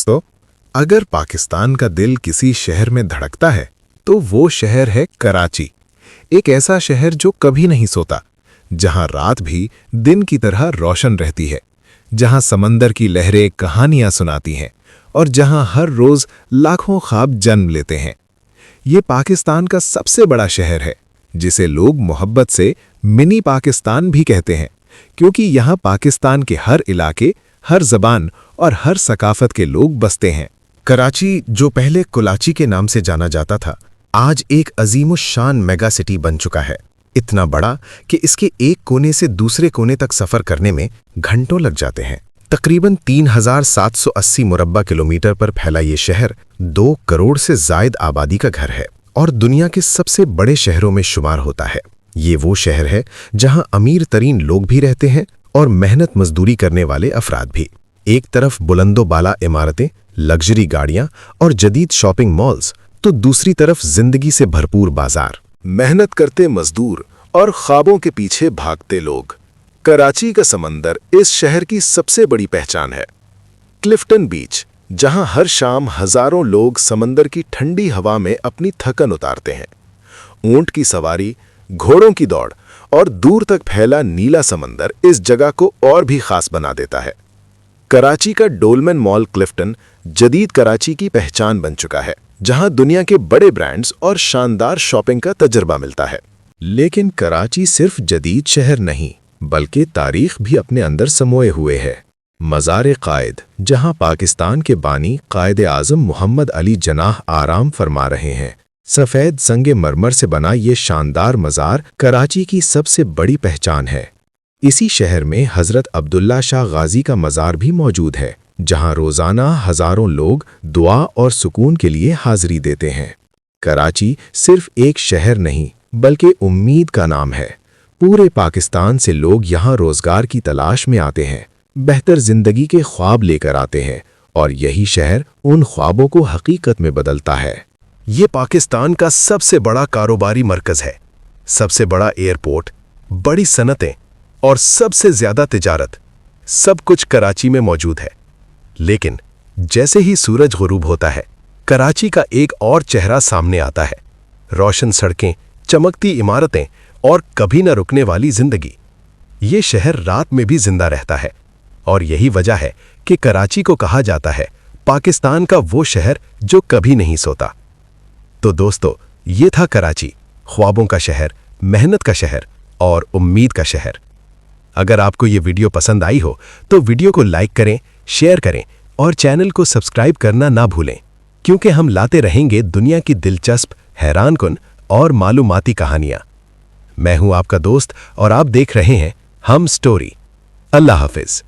दोस्तों, अगर पाकिस्तान का दिल किसी शहर में धड़कता है तो वो शहर है कराची। एक ऐसा शहर जो कभी नहीं सोता, जहां रात भी दिन की तरह रोशन रहती है, जहां समंदर की लहरें कहानियां सुनाती हैं और जहां हर रोज लाखों ख्वाब जन्म लेते हैं। ये पाकिस्तान का सबसे बड़ा शहर है, जिसे लोग मोहब्बत से मिनी पाकिस्तान भी कहते हैं, क्योंकि यहाँ पाकिस्तान के हर इलाके, हर जबान और हर सकाफत के लोग बसते हैं। कराची, जो पहले कुलाची के नाम से जाना जाता था, आज एक अजीमुशान मेगा सिटी बन चुका है। इतना बड़ा कि इसके एक कोने से दूसरे कोने तक सफर करने में घंटों लग जाते हैं। तकरीबन 3780 मुरब्बा किलोमीटर पर फैला ये शहर 2 करोड़ से जायद आबादी का घर है और दुनिया के सबसे बड़े शहरों में शुमार होता है। ये वो शहर है जहां अमीर तरीन लोग भी रहते हैं और मेहनत मजदूरी करने वाले अफराद भी। एक तरफ बुलंदो बाला इमारतें, लग्जरी गाड़ियां और जदीद शॉपिंग मॉल्स, तो दूसरी तरफ जिंदगी से भरपूर बाजार, मेहनत करते मजदूर और ख्वाबों के पीछे भागते लोग। कराची का समंदर इस शहर की सबसे बड़ी पहचान है। क्लिफ्टन बीच, जहां हर शाम हजारों लोग समंदर की ठंडी हवा में अपनी थकन उतारते हैं। ऊंट की सवारी, घोड़ों की दौड़ और दूर तक फैला नीला समंदर इस जगह को और भी खास बना देता है। कराची का डोलमेन मॉल क्लिफ्टन जदीद कराची की पहचान बन चुका है, जहां दुनिया के बड़े ब्रांड्स और शानदार शॉपिंग का तजुर्बा मिलता है। लेकिन कराची सिर्फ जदीद शहर नहीं, बल्कि तारीख भी अपने अंदर समोए हुए है। मज़ार-ए-क़ाइद, जहां पाकिस्तान के बानी कायद आज़म मोहम्मद अली जनाह आराम फरमा रहे हैं। सफ़ेद संगे मरमर से बना ये शानदार मज़ार कराची की सबसे बड़ी पहचान है। इसी शहर में हज़रत अब्दुल्ला शाह गाज़ी का मज़ार भी मौजूद है, जहां रोज़ाना हज़ारों लोग दुआ और सुकून के लिए हाज़िरी देते हैं। कराची सिर्फ एक शहर नहीं, बल्कि उम्मीद का नाम है। पूरे पाकिस्तान से लोग यहाँ रोज़गार की तलाश में आते हैं, बेहतर ज़िंदगी के ख्वाब लेकर आते हैं, और यही शहर उन ख्वाबों को हकीकत में बदलता है। ये पाकिस्तान का सबसे बड़ा कारोबारी मरकज़ है, सबसे बड़ा एयरपोर्ट, बड़ी सनतें और सबसे ज़्यादा तिजारत, सब कुछ कराची में मौजूद है। लेकिन जैसे ही सूरज गुरूब होता है, कराची का एक और चेहरा सामने आता है। रोशन सड़कें, चमकती इमारतें और कभी न रुकने वाली जिंदगी। ये शहर रात में भी जिंदा रहता है, और यही वजह है कि कराची को कहा जाता है पाकिस्तान का वो शहर जो कभी नहीं सोता। तो दोस्तों, ये था कराची, ख्वाबों का शहर, मेहनत का शहर और उम्मीद का शहर। अगर आपको ये वीडियो पसंद आई हो तो वीडियो को लाइक करें, शेयर करें और चैनल को सब्सक्राइब करना ना भूलें, क्योंकि हम लाते रहेंगे दुनिया की दिलचस्प, हैरानकुन और मालूमाती कहानियां। मैं हूं आपका दोस्त और आप देख रहे हैं हम स्टोरी। अल्लाह हाफिज।